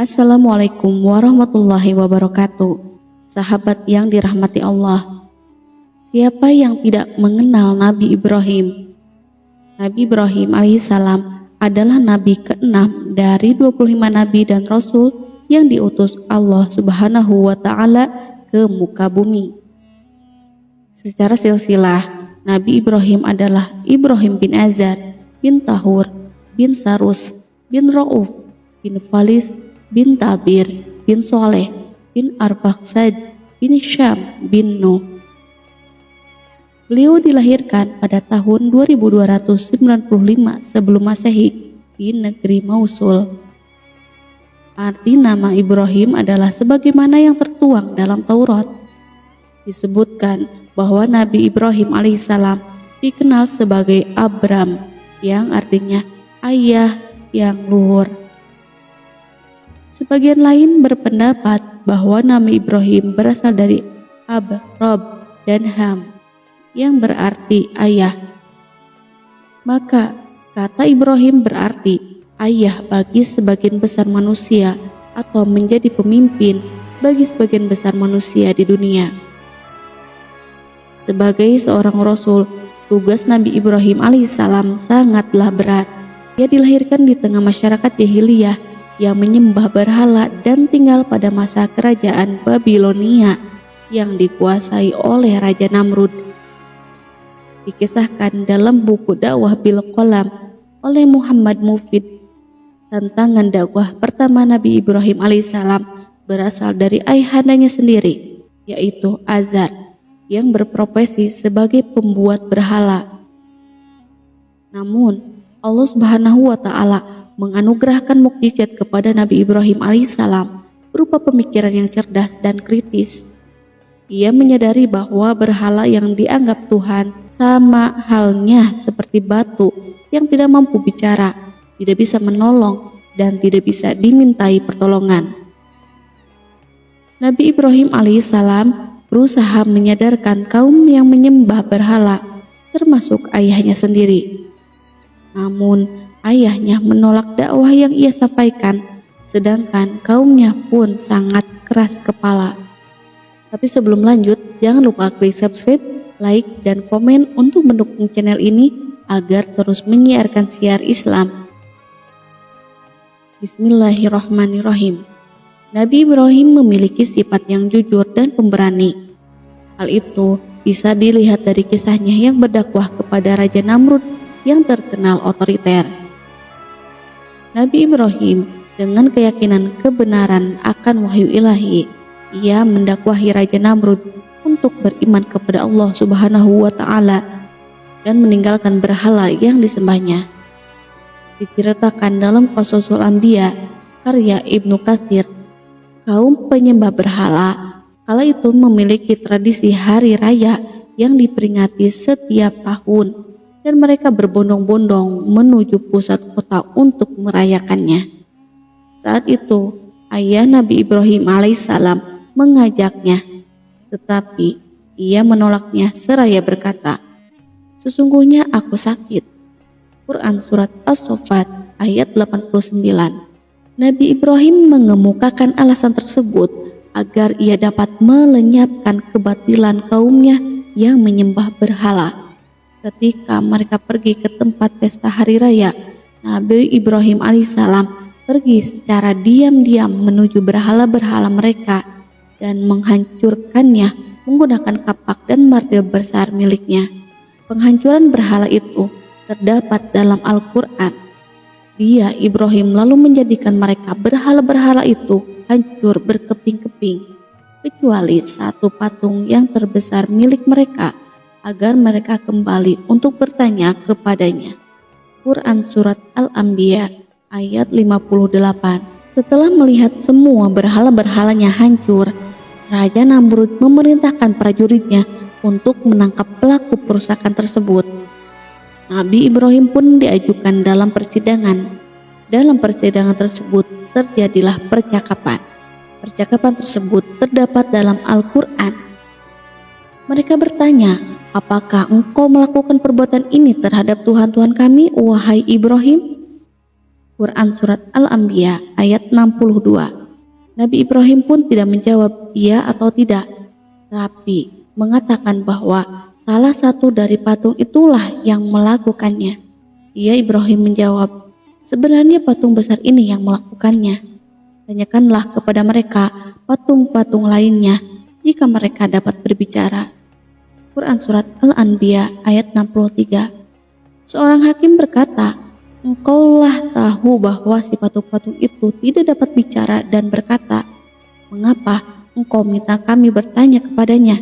Assalamualaikum warahmatullahi wabarakatuh. Sahabat yang dirahmati Allah, siapa yang tidak mengenal Nabi Ibrahim? Nabi Ibrahim alaihissalam adalah nabi ke-6 dari 25 nabi dan rasul yang diutus Allah Subhanahu wa Ta'ala ke muka bumi. Secara silsilah, Nabi Ibrahim adalah Ibrahim bin Azar, bin Tahur, bin Sarus, bin Ra'uf, bin Falis, bin Tabir, bin Soleh, bin Arfaksad, bin Syam, bin Nuh. Beliau dilahirkan pada tahun 2295 sebelum Masehi di negeri Mausul. Arti nama Ibrahim adalah sebagaimana yang tertuang dalam Taurat. Disebutkan bahwa Nabi Ibrahim alaihissalam dikenal sebagai Abram, yang artinya ayah yang luhur. Sebagian lain berpendapat bahwa nama Ibrahim berasal dari Ab, Rob, dan Ham, yang berarti ayah. Maka kata Ibrahim berarti ayah bagi sebagian besar manusia atau menjadi pemimpin bagi sebagian besar manusia di dunia. Sebagai seorang rasul, tugas Nabi Ibrahim alaihissalam sangatlah berat. Ia dilahirkan di tengah masyarakat jahiliyah yang menyembah berhala dan tinggal pada masa kerajaan Babilonia yang dikuasai oleh Raja Namrud. Dikisahkan dalam buku dakwah Bil Qalam oleh Muhammad Mufid, tantangan dakwah pertama Nabi Ibrahim alaihissalam berasal dari ayahandanya sendiri, yaitu Azar, yang berprofesi sebagai pembuat berhala. Namun Allah Subhanahu wa Ta'ala menganugerahkan mukjizat kepada Nabi Ibrahim alaihissalam berupa pemikiran yang cerdas dan kritis. Ia menyadari bahwa berhala yang dianggap Tuhan sama halnya seperti batu yang tidak mampu bicara, tidak bisa menolong, dan tidak bisa dimintai pertolongan. Nabi Ibrahim alaihissalam berusaha menyadarkan kaum yang menyembah berhala, termasuk ayahnya sendiri. Namun ayahnya menolak dakwah yang ia sampaikan, sedangkan kaumnya pun sangat keras kepala. Tapi sebelum lanjut, jangan lupa klik subscribe, like, dan komen untuk mendukung channel ini agar terus menyiarkan siar Islam. Bismillahirrahmanirrahim. Nabi Ibrahim memiliki sifat yang jujur dan pemberani. Hal itu bisa dilihat dari kisahnya yang berdakwah kepada Raja Namrud yang terkenal otoriter. Nabi Ibrahim dengan keyakinan kebenaran akan wahyu ilahi, ia mendakwahi Raja Namrud untuk beriman kepada Allah Subhanahu wa Ta'ala dan meninggalkan berhala yang disembahnya. Diceritakan dalam Qasasul Anbiya karya Ibnu Katsir, kaum penyembah berhala kala itu memiliki tradisi hari raya yang diperingati setiap tahun, dan mereka berbondong-bondong menuju pusat kota untuk merayakannya. Saat itu ayah Nabi Ibrahim alaihissalam mengajaknya, tetapi ia menolaknya seraya berkata, "Sesungguhnya aku sakit." Quran Surat As-Saffat ayat 89. Nabi Ibrahim mengemukakan alasan tersebut agar ia dapat melenyapkan kebatilan kaumnya yang menyembah berhala. Ketika mereka pergi ke tempat pesta hari raya, Nabi Ibrahim alaihissalam pergi secara diam-diam menuju berhala-berhala mereka dan menghancurkannya menggunakan kapak dan martil besar miliknya. Penghancuran berhala itu terdapat dalam Al-Quran. Dia, Ibrahim, lalu menjadikan mereka berhala-berhala itu hancur berkeping-keping, kecuali satu patung yang terbesar milik mereka, agar mereka kembali untuk bertanya kepadanya. Quran Surat Al-Anbiya ayat 58. Setelah melihat semua berhala-berhalanya hancur, Raja Namrud memerintahkan prajuritnya untuk menangkap pelaku perusakan tersebut. Nabi Ibrahim pun diajukan dalam persidangan. Dalam persidangan tersebut terjadilah percakapan. Percakapan tersebut terdapat dalam Al-Quran. Mereka bertanya, "Apakah engkau melakukan perbuatan ini terhadap Tuhan-Tuhan kami, wahai Ibrahim?" Quran Surat Al-Anbiya ayat 62. Nabi Ibrahim pun tidak menjawab iya atau tidak, tapi mengatakan bahwa salah satu dari patung itulah yang melakukannya. Ia Ibrahim menjawab, sebenarnya patung besar ini yang melakukannya. Tanyakanlah kepada mereka patung-patung lainnya jika mereka dapat berbicara. Quran Surat Al-Anbiya ayat 63. Seorang hakim berkata, engkaulah tahu bahwa si patung-patung itu tidak dapat bicara dan berkata, mengapa engkau minta kami bertanya kepadanya?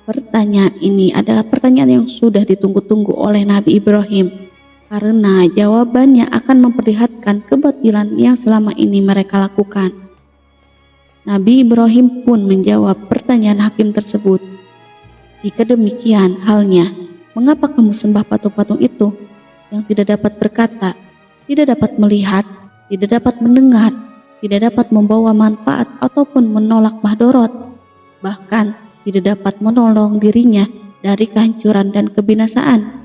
Pertanyaan ini adalah pertanyaan yang sudah ditunggu-tunggu oleh Nabi Ibrahim, karena jawabannya akan memperlihatkan kebatilan yang selama ini mereka lakukan. Nabi Ibrahim pun menjawab pertanyaan hakim tersebut. Jika demikian halnya, mengapa kamu sembah patung-patung itu yang tidak dapat berkata, tidak dapat melihat, tidak dapat mendengar, tidak dapat membawa manfaat ataupun menolak mahdorot, bahkan tidak dapat menolong dirinya dari kehancuran dan kebinasaan?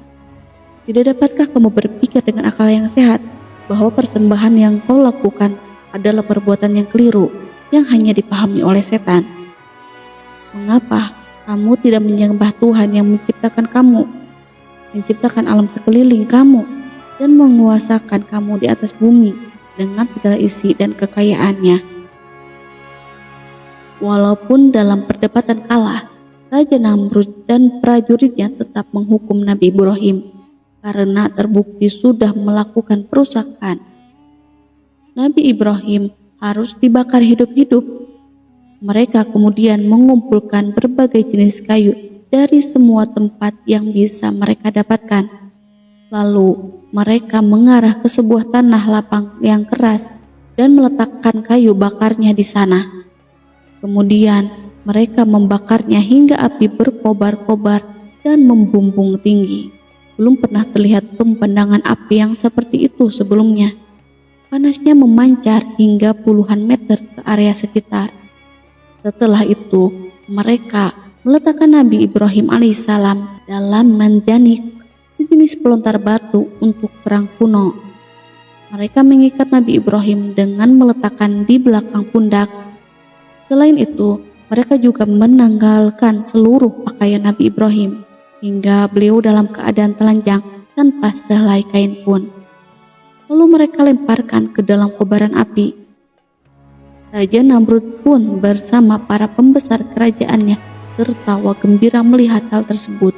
Tidak dapatkah kamu berpikir dengan akal yang sehat bahwa persembahan yang kau lakukan adalah perbuatan yang keliru yang hanya dipahami oleh setan? Mengapa kamu tidak menyembah Tuhan yang menciptakan kamu, menciptakan alam sekeliling kamu, dan menguasakan kamu di atas bumi dengan segala isi dan kekayaannya? Walaupun dalam perdebatan kalah, Raja Namrud dan prajuritnya tetap menghukum Nabi Ibrahim karena terbukti sudah melakukan perusakan. Nabi Ibrahim harus dibakar hidup-hidup. Mereka kemudian mengumpulkan berbagai jenis kayu dari semua tempat yang bisa mereka dapatkan. Lalu mereka mengarah ke sebuah tanah lapang yang keras dan meletakkan kayu bakarnya di sana. Kemudian mereka membakarnya hingga api berkobar-kobar dan membumbung tinggi. Belum pernah terlihat pempandangan api yang seperti itu sebelumnya. Panasnya memancar hingga puluhan meter ke area sekitar. Setelah itu, mereka meletakkan Nabi Ibrahim alaihissalam dalam manjanik, sejenis pelontar batu untuk perang kuno. Mereka mengikat Nabi Ibrahim dengan meletakkan di belakang pundak. Selain itu, mereka juga menanggalkan seluruh pakaian Nabi Ibrahim hingga beliau dalam keadaan telanjang tanpa sehelai kain pun. Lalu mereka lemparkan ke dalam kobaran api. Raja Namrud pun bersama para pembesar kerajaannya tertawa gembira melihat hal tersebut.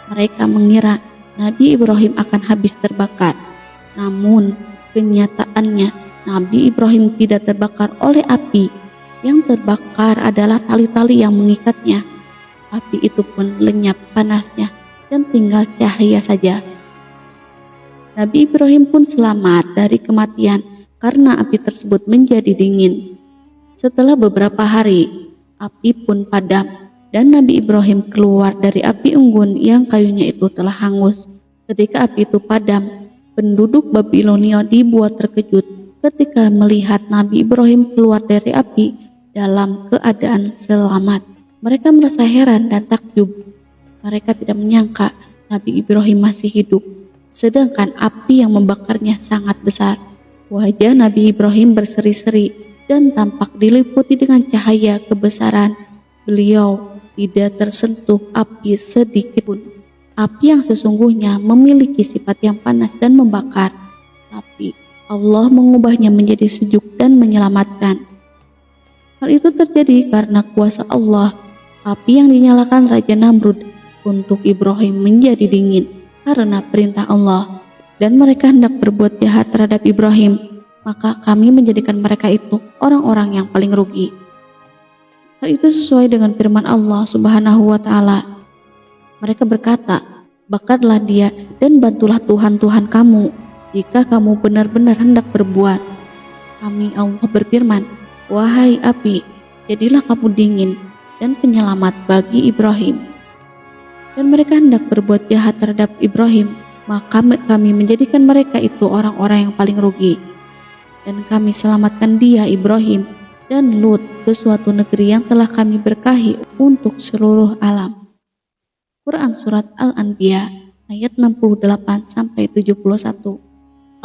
Mereka mengira Nabi Ibrahim akan habis terbakar. Namun kenyataannya Nabi Ibrahim tidak terbakar oleh api. Yang terbakar adalah tali-tali yang mengikatnya. Api itu pun lenyap panasnya dan tinggal cahaya saja. Nabi Ibrahim pun selamat dari kematian karena api tersebut menjadi dingin. Setelah beberapa hari, api pun padam dan Nabi Ibrahim keluar dari api unggun yang kayunya itu telah hangus. Ketika api itu padam, penduduk Babilonia dibuat terkejut ketika melihat Nabi Ibrahim keluar dari api dalam keadaan selamat. Mereka merasa heran dan takjub. Mereka tidak menyangka Nabi Ibrahim masih hidup, sedangkan api yang membakarnya sangat besar. Wajah Nabi Ibrahim berseri-seri dan tampak diliputi dengan cahaya kebesaran. Beliau tidak tersentuh api sedikit pun. Api yang sesungguhnya memiliki sifat yang panas dan membakar, tapi Allah mengubahnya menjadi sejuk dan menyelamatkan. Hal itu terjadi karena kuasa Allah. Api yang dinyalakan Raja Namrud untuk Ibrahim menjadi dingin karena perintah Allah, dan mereka hendak berbuat jahat terhadap Ibrahim. Maka kami menjadikan mereka itu orang-orang yang paling rugi. Hal itu sesuai dengan firman Allah Subhanahu wa Ta'ala. Mereka berkata, bakarlah dia dan bantulah Tuhan-Tuhan kamu jika kamu benar-benar hendak berbuat. Kami Allah berfirman, wahai api, jadilah kamu dingin dan penyelamat bagi Ibrahim. Dan mereka hendak berbuat jahat terhadap Ibrahim, maka kami menjadikan mereka itu orang-orang yang paling rugi. Dan kami selamatkan dia, Ibrahim, dan Lut ke suatu negeri yang telah kami berkahi untuk seluruh alam. Quran Surat Al-Anbiya ayat 68-71.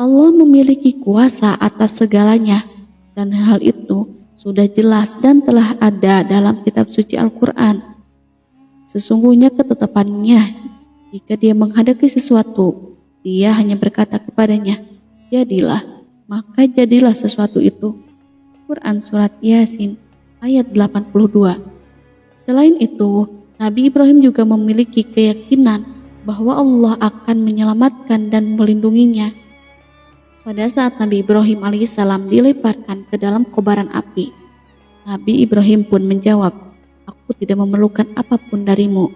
Allah memiliki kuasa atas segalanya, dan hal itu sudah jelas dan telah ada dalam kitab suci Al-Quran. Sesungguhnya ketetapannya, jika dia menghadapi sesuatu, dia hanya berkata kepadanya, jadilah, maka jadilah sesuatu itu. Quran Surat Yasin ayat 82. Selain itu, Nabi Ibrahim juga memiliki keyakinan bahwa Allah akan menyelamatkan dan melindunginya. Pada saat Nabi Ibrahim alaihissalam dilemparkan ke dalam kobaran api, Nabi Ibrahim pun menjawab, "Aku tidak memerlukan apapun darimu.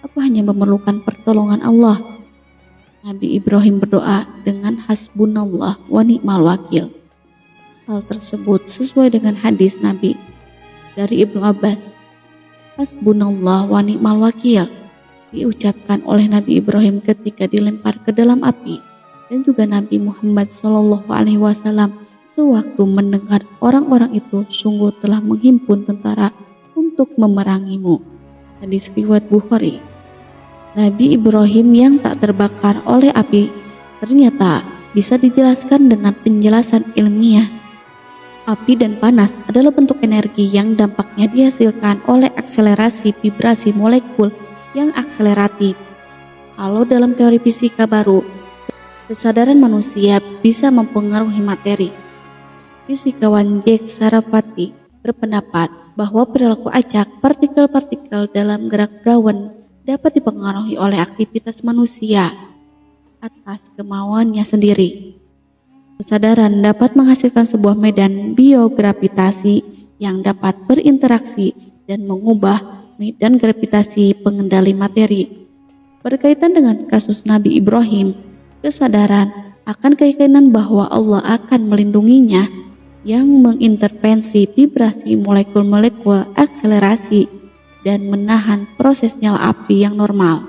Aku hanya memerlukan pertolongan Allah." Nabi Ibrahim berdoa dengan hasbunallah wa ni'mal wakil. Hal tersebut sesuai dengan hadis Nabi dari Ibnu Abbas. Hasbunallah wa ni'mal wakil diucapkan oleh Nabi Ibrahim ketika dilempar ke dalam api, dan juga Nabi Muhammad SAW sewaktu mendengar orang-orang itu sungguh telah menghimpun tentara untuk memerangimu. Hadis riwayat Bukhari. Nabi Ibrahim yang tak terbakar oleh api ternyata bisa dijelaskan dengan penjelasan ilmiah. Api dan panas adalah bentuk energi yang dampaknya dihasilkan oleh akselerasi vibrasi molekul yang akseleratif. Kalau dalam teori fisika baru, kesadaran manusia bisa mempengaruhi materi. Fisikawan Jack Sarafati berpendapat bahwa perilaku acak partikel-partikel dalam gerak Brown dapat dipengaruhi oleh aktivitas manusia atas kemauannya sendiri. Kesadaran dapat menghasilkan sebuah medan biogravitasi yang dapat berinteraksi dan mengubah medan gravitasi pengendali materi. Berkaitan dengan kasus Nabi Ibrahim, kesadaran akan keyakinan bahwa Allah akan melindunginya yang mengintervensi vibrasi molekul-molekul akselerasi dan menahan proses nyala api yang normal.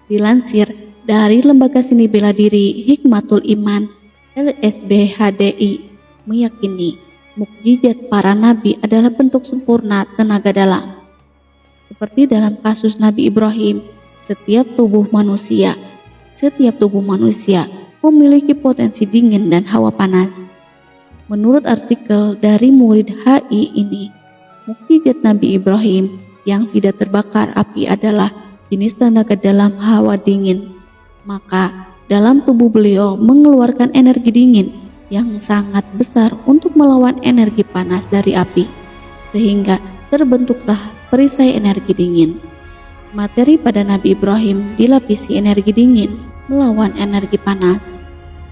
Dilansir dari Lembaga Seni Bela Diri Hikmatul Iman LSB-HDI meyakini mukjizat para nabi adalah bentuk sempurna tenaga dalam. Seperti dalam kasus Nabi Ibrahim, setiap tubuh manusia memiliki potensi dingin dan hawa panas. Menurut artikel dari Murid HI ini, mukjizat Nabi Ibrahim yang tidak terbakar api adalah jenis tenaga dalam hawa dingin. Maka dalam tubuh beliau mengeluarkan energi dingin yang sangat besar untuk melawan energi panas dari api, sehingga terbentuklah perisai energi dingin. Materi pada Nabi Ibrahim dilapisi energi dingin melawan energi panas,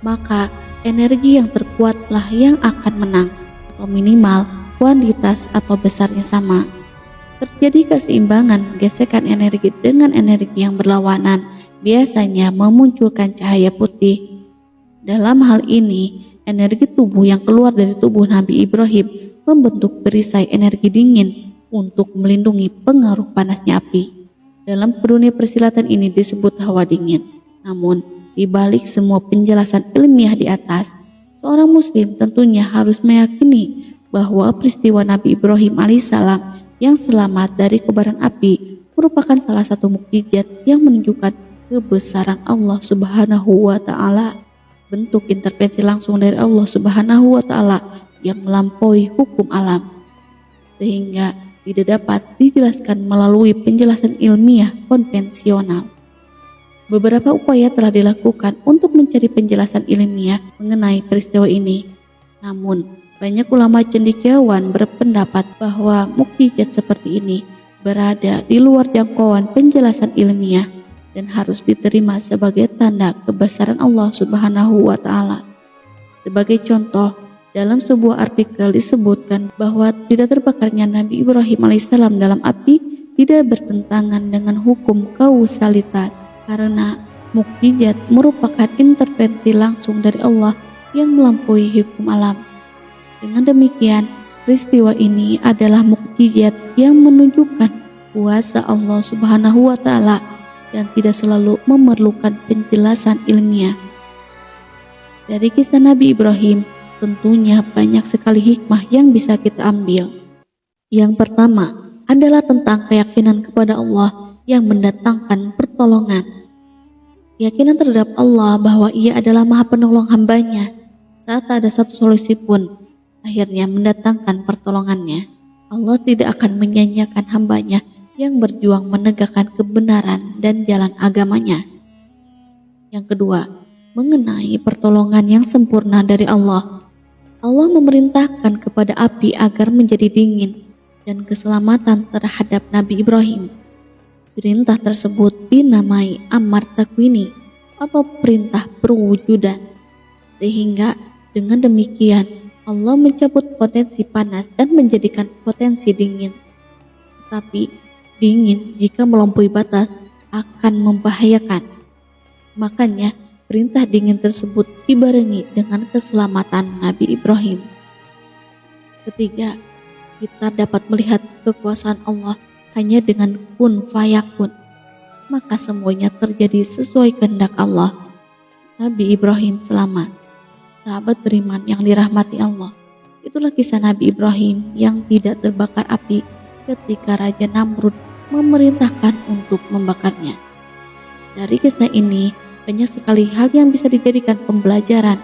maka energi yang terkuatlah yang akan menang, atau minimal kuantitas atau besarnya sama. Terjadi keseimbangan gesekan energi dengan energi yang berlawanan biasanya memunculkan cahaya putih. Dalam hal ini, energi tubuh yang keluar dari tubuh Nabi Ibrahim membentuk perisai energi dingin untuk melindungi pengaruh panasnya api. Dalam dunia persilatan ini disebut hawa dingin. Namun, di balik semua penjelasan ilmiah di atas, seorang muslim tentunya harus meyakini bahwa peristiwa Nabi Ibrahim alaihissalam yang selamat dari kobaran api merupakan salah satu mukjizat yang menunjukkan kebesaran Allah Subhanahu wa Ta'ala, bentuk intervensi langsung dari Allah Subhanahu wa Ta'ala yang melampaui hukum alam, sehingga tidak dapat dijelaskan melalui penjelasan ilmiah konvensional. Beberapa upaya telah dilakukan untuk mencari penjelasan ilmiah mengenai peristiwa ini. Namun, banyak ulama cendekiawan berpendapat bahwa mukjizat seperti ini berada di luar jangkauan penjelasan ilmiah dan harus diterima sebagai tanda kebesaran Allah Subhanahu wa Ta'ala. Sebagai contoh, dalam sebuah artikel disebutkan bahwa tidak terbakarnya Nabi Ibrahim alaihissalam dalam api tidak bertentangan dengan hukum kausalitas, karena mukjizat merupakan intervensi langsung dari Allah yang melampaui hukum alam. Dengan demikian, peristiwa ini adalah mukjizat yang menunjukkan kuasa Allah Subhanahu wa Ta'ala dan tidak selalu memerlukan penjelasan ilmiah. Dari kisah Nabi Ibrahim, tentunya banyak sekali hikmah yang bisa kita ambil. Yang pertama adalah tentang keyakinan kepada Allah yang mendatangkan pertolongan. Keyakinan terhadap Allah bahwa Ia adalah Maha Penolong hambanya saat tak ada satu solusi pun akhirnya mendatangkan pertolongannya. Allah tidak akan menyanyiakan hambanya yang berjuang menegakkan kebenaran dan jalan agamanya. Yang kedua, mengenai pertolongan yang sempurna dari Allah. Allah memerintahkan kepada api agar menjadi dingin dan keselamatan terhadap Nabi Ibrahim. Perintah tersebut dinamai Amar Takwini atau perintah perwujudan. Sehingga dengan demikian Allah mencabut potensi panas dan menjadikan potensi dingin. Tetapi dingin jika melampaui batas akan membahayakan. Makanya perintah dingin tersebut dibarengi dengan keselamatan Nabi Ibrahim. Ketiga, kita dapat melihat kekuasaan Allah hanya dengan kun fayakun. Maka semuanya terjadi sesuai kehendak Allah. Nabi Ibrahim selamat. Sahabat beriman yang dirahmati Allah. Itulah kisah Nabi Ibrahim yang tidak terbakar api ketika Raja Namrud memerintahkan untuk membakarnya. Dari kisah ini, banyak sekali hal yang bisa dijadikan pembelajaran,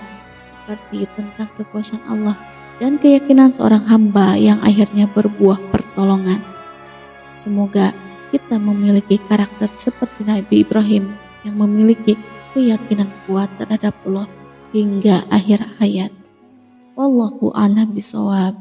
seperti tentang kekuasaan Allah dan keyakinan seorang hamba yang akhirnya berbuah pertolongan. Semoga kita memiliki karakter seperti Nabi Ibrahim yang memiliki keyakinan kuat terhadap Allah hingga akhir hayat. Wallahu a'lam bishawab.